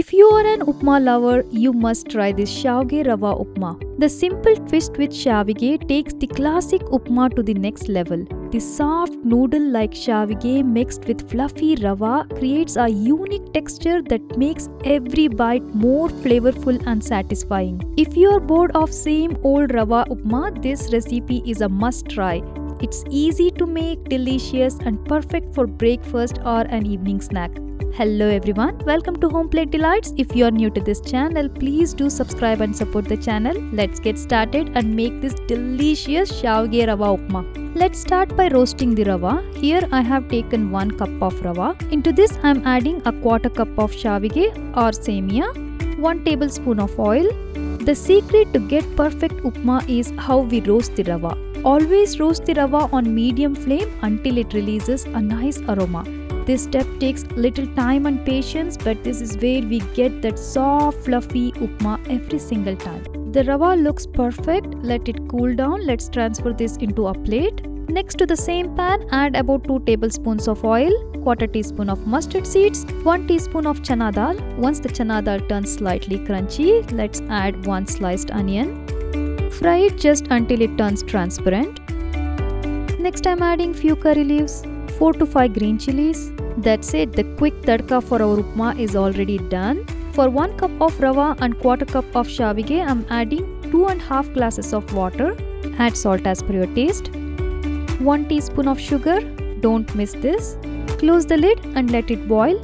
If you are an upma lover, you must try this Shavige Rava Upma. The simple twist with Shavige takes the classic upma to the next level. The soft noodle-like Shavige mixed with fluffy rava creates a unique texture that makes every bite more flavorful and satisfying. If you are bored of same old Rava Upma, this recipe is a must try. It's easy to make, delicious and perfect for breakfast or an evening snack. Hello everyone, welcome to HomePlateDelights. If you are new to this channel, please do subscribe and support the channel. Let's get started and make this delicious Shavige Rava Upma. Let's start by roasting the rava. Here I have taken 1 cup of rava. Into this I am adding a quarter cup of Shavige or Semiya, 1 tablespoon of oil. The secret to get perfect upma is how we roast the rava. Always roast the rava on medium flame until it releases a nice aroma. This step takes little time and patience, but this is where we get that soft fluffy upma every single time. The rava looks perfect. Let it cool down. Let's transfer this into a plate. Next to the same pan, add about 2 tablespoons of oil, quarter teaspoon of mustard seeds, 1 teaspoon of chana dal. Once the chana dal turns slightly crunchy, let's add 1 sliced onion. Fry it just until it turns transparent. Next I'm adding few curry leaves, 4 to 5 green chilies. That's it, the quick tadka for our upma is already done. For 1 cup of rava and quarter cup of Shavige, I'm adding 2.5 glasses of water. Add salt as per your taste. 1 teaspoon of sugar, don't miss this. Close the lid and let it boil.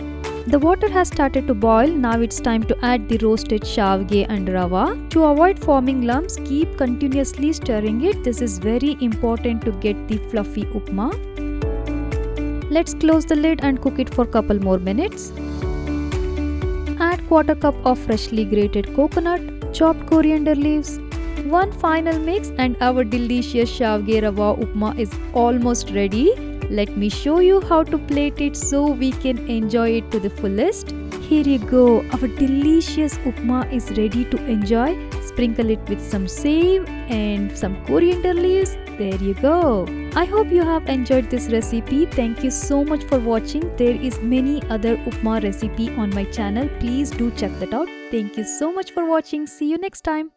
The water has started to boil, now it's time to add the roasted Shavige and rava. To avoid forming lumps, keep continuously stirring it. This is very important to get the fluffy upma. Let's close the lid and cook it for a couple more minutes. Add quarter cup of freshly grated coconut, chopped coriander leaves. One final mix and our delicious Shavige Rava Upma is almost ready. Let me show you how to plate it so we can enjoy it to the fullest. Here you go, our delicious upma is ready to enjoy. Sprinkle it with some save and some coriander leaves. There you go. I hope you have enjoyed this recipe. Thank you so much for watching. There is many other upma recipe on my channel. Please do check that out. Thank you so much for watching. See you next time.